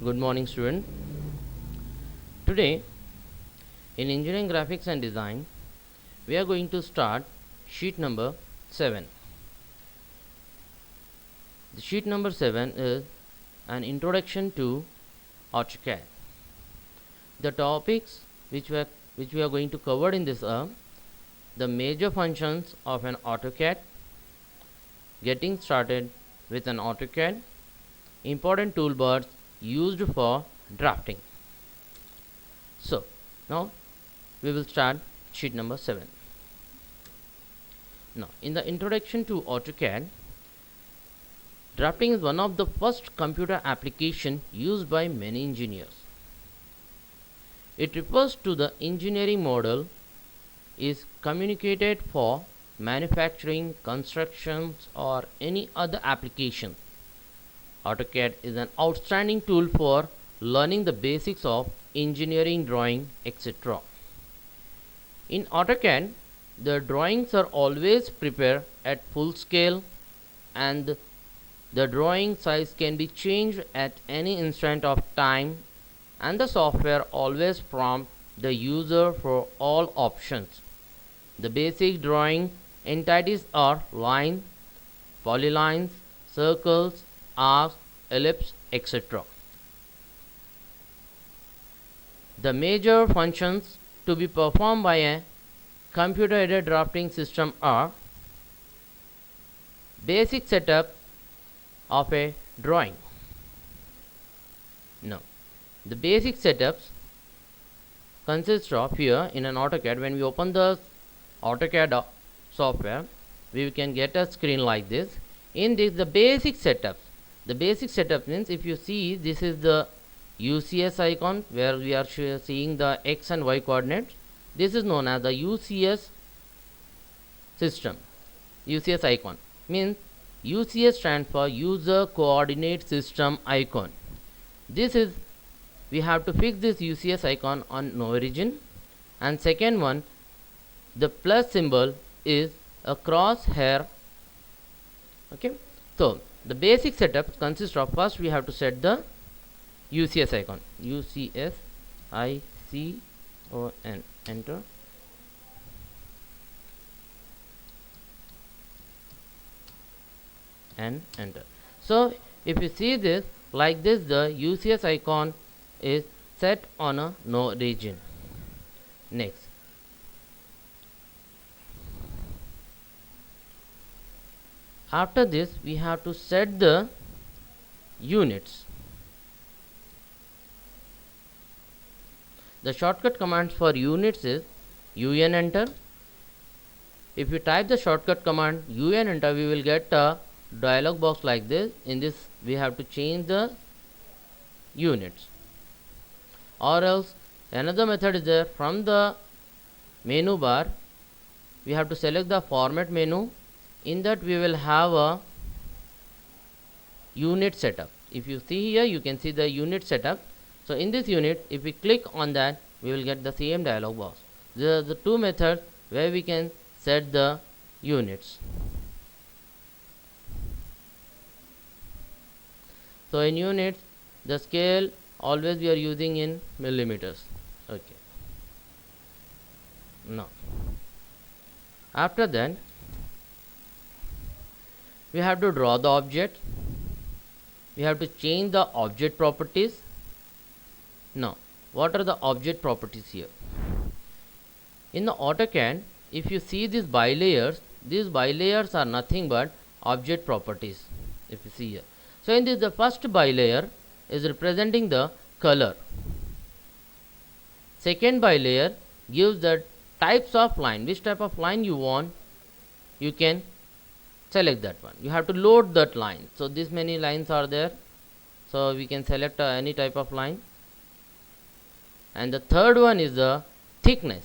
Good morning, student. Today, in engineering graphics and design, we are going to start sheet number 7. The sheet number 7 is an introduction to AutoCAD. The topics which we are going to cover in this are the major functions of an AutoCAD, getting started with an AutoCAD, important toolbars used for drafting. So, now we will start sheet number 7. Now, in the introduction to AutoCAD, drafting is one of the first computer application used by many engineers. It refers to the engineering model is communicated for manufacturing, constructions or any other application. AutoCAD is an outstanding tool for learning the basics of engineering drawing, etc. In AutoCAD, the drawings are always prepared at full scale and the drawing size can be changed at any instant of time, and the software always prompts the user for all options. The basic drawing entities are line, polylines, circles, arcs, ellipse, etc. The major functions to be performed by a computer-aided drafting system are basic setup of a drawing. Now, the basic setups consist of here in an AutoCAD. When we open the AutoCAD software, we can get a screen like this. In this, the basic setups. The basic setup means, if you see, this is the UCS icon where we are seeing the X and Y coordinates. This is known as the UCS system. UCS icon means UCS stands for User Coordinate System Icon. This is, we have to fix this UCS icon on no origin. And second one, the plus symbol is a crosshair. Okay, so the basic setup consists of, first we have to set the UCS icon, UCS ICON, enter. And enter. So if you see this like this, the UCS icon is set on a no region. Next, after this we have to set the units. The shortcut commands for units is UN enter. If you type the shortcut command UN enter, we will get a dialog box like this. In this we have to change the units, or else another method is there. From the menu bar we have to select the format menu. In that we will have a unit setup. If you see here, you can see the unit setup. So in this unit, if we click on that, we will get the same dialog box. These are the two methods where we can set the units. So in units, the scale always we are using in millimeters. Okay. Now, after that, we have to draw the object. We have to change the object properties. Now, what are the object properties here? In the AutoCAD, if you see these bilayers are nothing but object properties. If you see here, so in this, the first bilayer is representing the color. Second bilayer gives the types of line. Which type of line you want, you can select that one. You have to load that line. So this many lines are there, so we can select any type of line. And the third one is the thickness.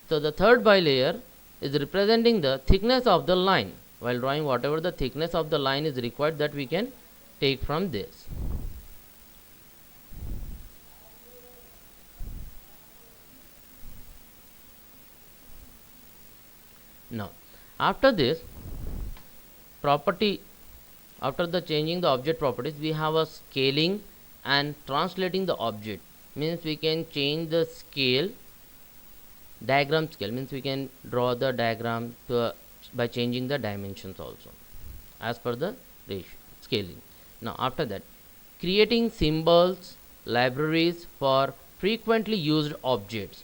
So the third bilayer is representing the thickness of the line. While drawing, whatever the thickness of the line is required, that we can take from this. Now, after this property, after the changing the object properties, we have a scaling and translating the object, means we can change the scale, diagram scale, means we can draw the diagram by changing the dimensions also as per the ratio scaling. Now after that, creating symbols libraries for frequently used objects.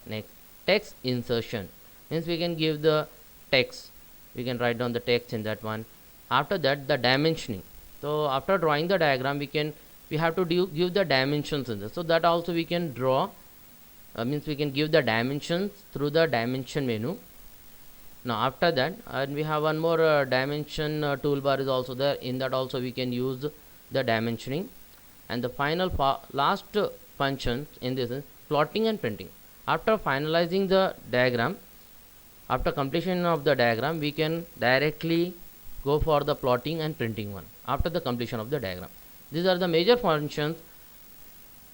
Next, text insertion, means we can give the text, we can write down the text in that one. After that, the dimensioning, so after drawing the diagram we have to give the dimensions in this, so that also we can draw, means we can give the dimensions through the dimension menu. Now after that, and we have one more dimension toolbar is also there, in that also we can use the dimensioning. And the final last function in this is plotting and printing. After finalizing the diagram, after completion of the diagram, we can directly go for the plotting and printing one after the completion of the diagram. These are the major functions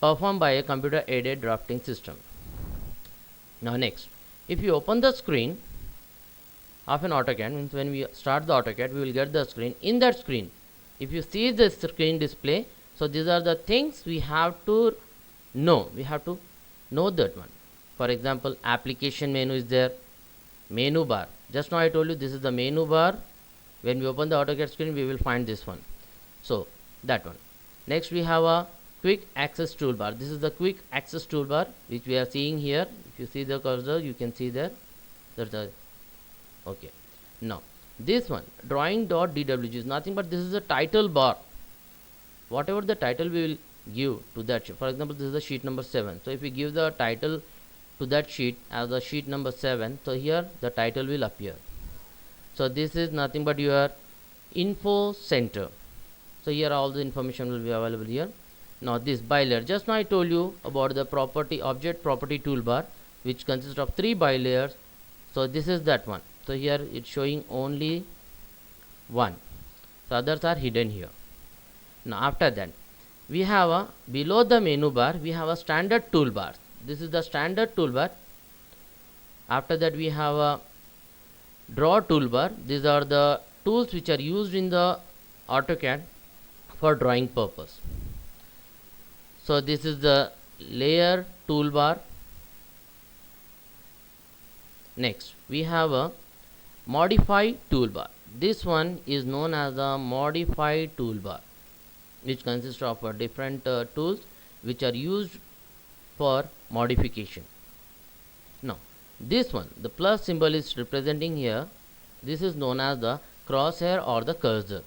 performed by a computer aided drafting system. Now next, if you open the screen of an AutoCAD, means when we start the AutoCAD, we will get the screen. In that screen, if you see the screen display, so these are the things we have to know. We have to know that one. For example, application menu is there, menu bar. Just now I told you this is the menu bar. When we open the AutoCAD screen, we will find this one. So that one. Next we have a quick access toolbar. This is the quick access toolbar which we are seeing here. If you see the cursor, you can see there. That's the okay. Now this one, drawing.dwg, is nothing but this is the title bar. Whatever the title we will give to that sheet. For example, this is the sheet number 7. So if we give the title to that sheet as the sheet number 7, so here the title will appear. So this is nothing but your info center. So here all the information will be available here. Now this bilayer, just now I told you about the property object property toolbar, which consists of 3 bilayers. So this is that one. So here it's showing only one, so others are hidden here. Now after that, we have a below the menu bar we have a standard toolbar. This is the standard toolbar. After that we have a draw toolbar. These are the tools which are used in the AutoCAD for drawing purpose. So this is the layer toolbar. Next we have a modify toolbar. This one is known as a modify toolbar, which consists of different tools which are used for modification. Now this one, the plus symbol is representing here, this is known as the crosshair or the cursor.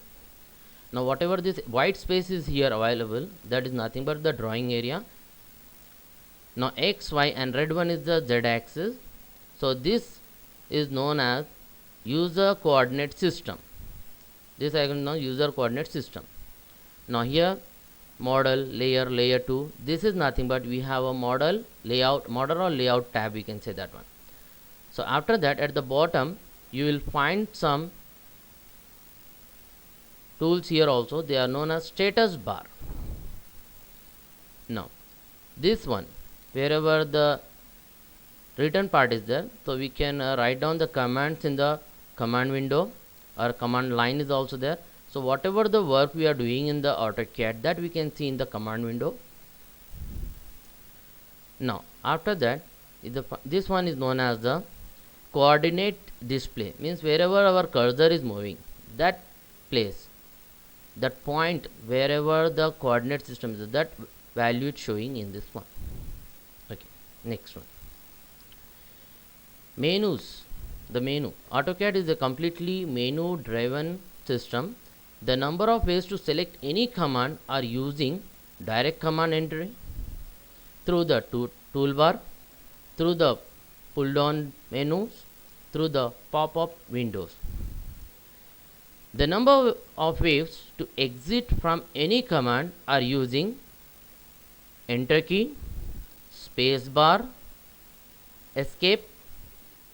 Now whatever this white space is here available, that is nothing but the drawing area. Now x, y and red one is the z axis. So this is known as user coordinate system. This I can know user coordinate system. Now here model, layer, layer 2, this is nothing but we have a model layout, model or layout tab, we can say that one. So after that, at the bottom you will find some tools here also. They are known as status bar. Now this one, wherever the written part is there, so we can write down the commands in the command window, or command line is also there. So whatever the work we are doing in the AutoCAD, that we can see in the command window. Now after that, this one is known as the coordinate display, means wherever our cursor is moving, that place, that point, wherever the coordinate system is, that value is showing in this one. Okay, next one, menus. The menu, AutoCAD is a completely menu driven system. The number of ways to select any command are using direct command entry, through the toolbar, through the pull down menus, through the pop-up windows. The number of ways to exit from any command are using enter key, space bar, escape,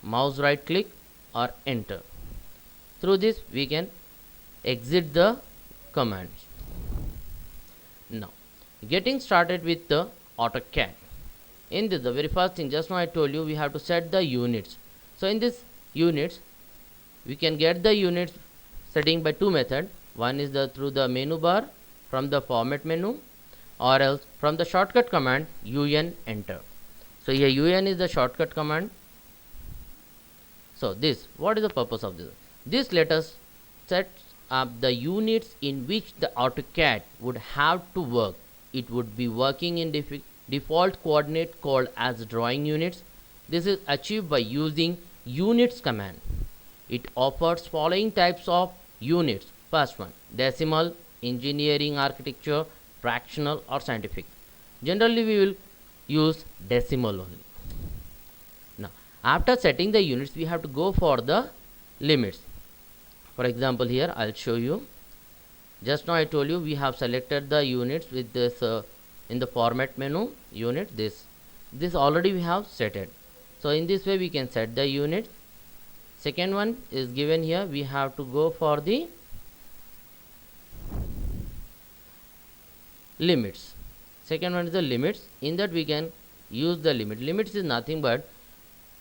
mouse right click or enter. Through this we can exit the commands. Now getting started with the AutoCAD. In this, the very first thing, just now I told you, we have to set the units. So in this units, we can get the units setting by 2 methods. One is through the menu bar from the format menu, or else from the shortcut command un enter. So here un is the shortcut command. So this, what is the purpose of this? This let us set up the units in which the AutoCAD would have to work. It would be working in default coordinate called as drawing units. This is achieved by using units command. It offers following types of units. First one, decimal, engineering, architecture, fractional or scientific. Generally we will use decimal only. Now after setting the units, we have to go for the limits. For example, here I'll show you. Just now I told you we have selected the units with this in the format menu unit. This already we have set it. So in this way we can set the unit. Second one is given here. We have to go for the limits. Second one is the limits. In that we can use the limit. Limits is nothing but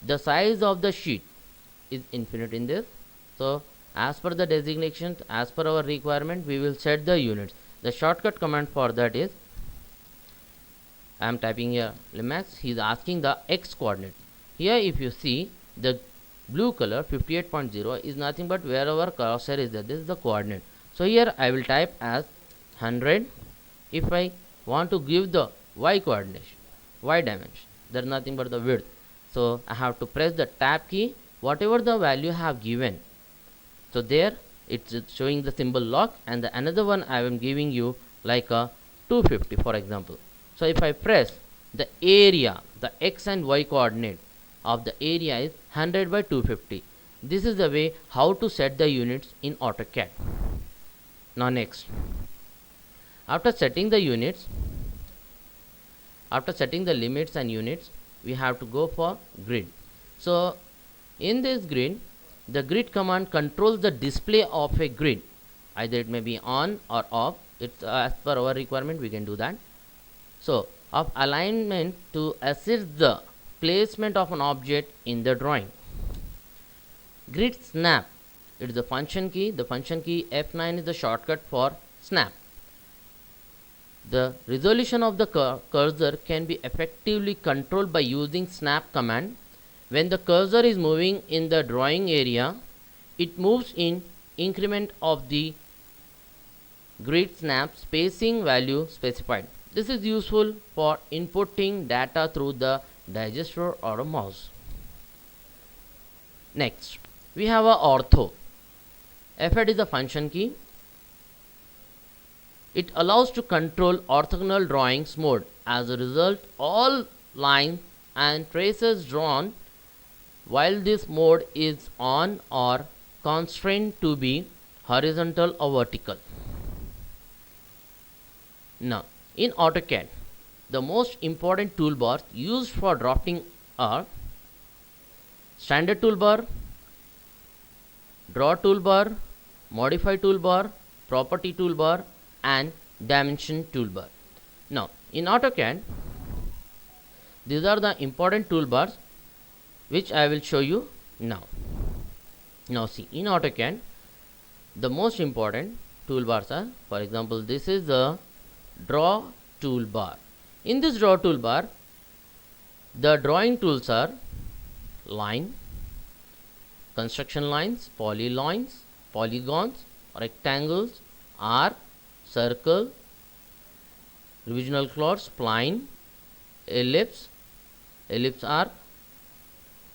the size of the sheet is infinite in this. So as per the designation, as per our requirement, we will set the units. The shortcut command for that is, I am typing here Limax. He is asking the x coordinate. Here if you see the blue color 58.0 is nothing but wherever cursor is there, this is the coordinate. So here I will type as 100. If I want to give the y coordination, y dimension, there is nothing but the width. So I have to press the tab key, whatever the value I have given. So there it's showing the symbol lock, and the another one I am giving you like a 250 for example. So if I press the area, the x and y coordinate of the area is 100 by 250. This is the way how to set the units in AutoCAD. Now next, after setting the units, after setting the limits and units, we have to go for grid. So in this grid, the grid command controls the display of a grid. Either it may be on or off. It's as per our requirement we can do that. So of alignment to assist the placement of an object in the drawing. Grid snap, it is the function key. The function key F9 is the shortcut for snap. The resolution of the cursor can be effectively controlled by using snap command. When the cursor is moving in the drawing area, it moves in increment of the grid snap spacing value specified. This is useful for inputting data through the digester or a mouse. Next, we have a ortho. F8 is a function key. It allows to control orthogonal drawings mode. As a result, all lines and traces drawn while this mode is on are constrained to be horizontal or vertical. Now, in AutoCAD, the most important toolbars used for drafting are standard toolbar, draw toolbar, modify toolbar, property toolbar, and dimension toolbar. Now, in AutoCAD, these are the important toolbars which I will show you now. Now see, in AutoCAD, the most important toolbars are, for example, this is the draw toolbar. In this draw toolbar, the drawing tools are line, construction lines, polylines, polygons, rectangles, arc, circle, revisional chords, spline, ellipse, ellipse arc,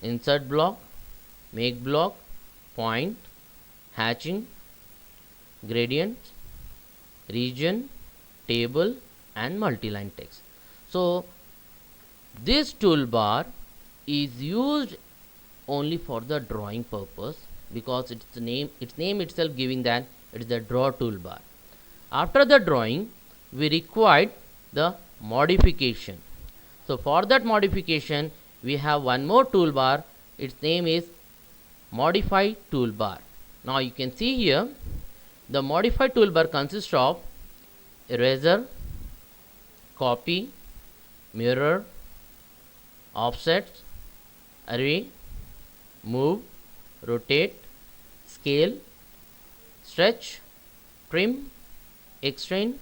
insert block, make block, point, hatching, gradient, region, table, and multi-line text. So this toolbar is used only for the drawing purpose because its name itself giving that it is the draw toolbar. After the drawing, we required the modification. So for that modification, we have one more toolbar. Its name is modify toolbar. Now you can see here the modify toolbar consists of eraser, copy, mirror, offset, array, move, rotate, scale, stretch, trim, extend,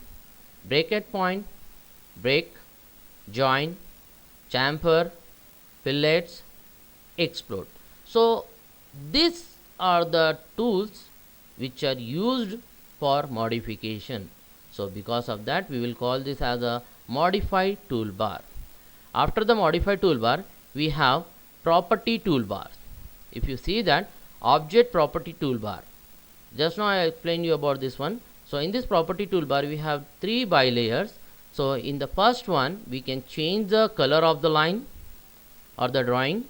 bracket point, break, join, chamfer, fillets, explode. So these are the tools which are used for modification. So because of that, we will call this as a modify toolbar. After the modify toolbar, we have property toolbar. If you see that object property toolbar, just now I explained you about this one. So in this property toolbar, we have 3 bilayers. So in the first one, we can change the color of the line or the drawing.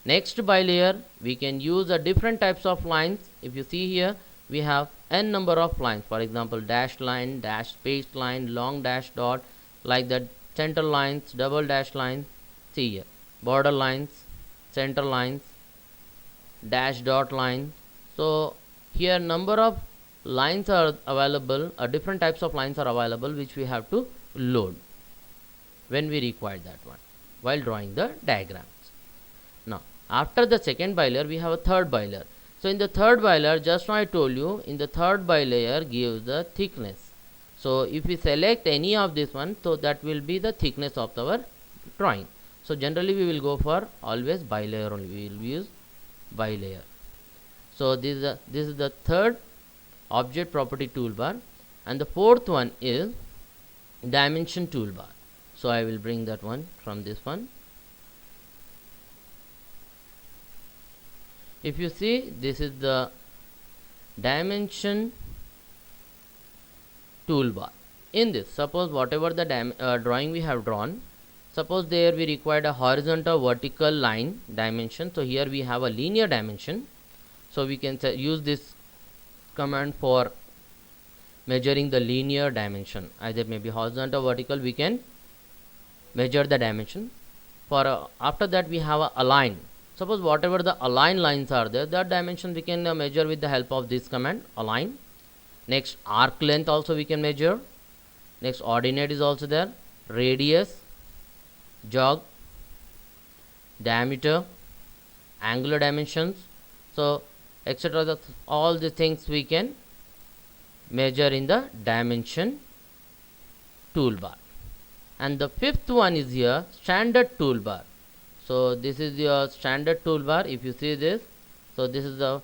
Next bilayer, we can use the different types of lines. If you see here, we have n number of lines. For example, dashed line, dash space line, long dash dot, like that, center lines, double dash lines. See here, border lines, center lines, dash dot line. So here number of lines are available, different types of lines are available, which we have to load when we require that one while drawing the diagrams. Now after the second bilayer, we have a third bilayer. So in the third bilayer, just now I told you, in the third bilayer gives the thickness. So if we select any of this one, so that will be the thickness of our drawing. So generally we will go for always bilayer only. We will use bilayer. So this is the third object property toolbar, and the fourth one is dimension toolbar. So I will bring that one from this one. If you see, this is the dimension toolbar. In this, suppose whatever the drawing we have drawn, suppose there we required a horizontal vertical line dimension. So here we have a linear dimension. So we can use this command for measuring the linear dimension, either maybe horizontal vertical, we can measure the dimension. For after that, we have a align. Suppose whatever the align lines are there, that dimension we can measure with the help of this command align. Next, arc length also we can measure. Next, ordinate is also there, radius, jog, diameter, angular dimensions, so etc. All the things we can measure in the dimension toolbar. And the fifth one is here, standard toolbar. So this is your standard toolbar. If you see this, so this is the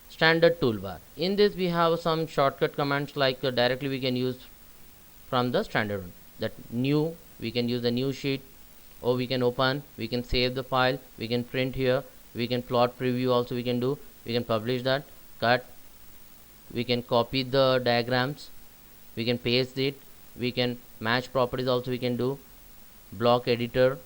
standard toolbar. In this we have some shortcut commands, like directly we can use from the standard one. That new, we can use the new sheet, or we can open, we can save the file, we can print here, we can plot preview also we can do, we can publish that, cut, we can copy the diagrams, we can paste it, we can match properties also we can do, block editor,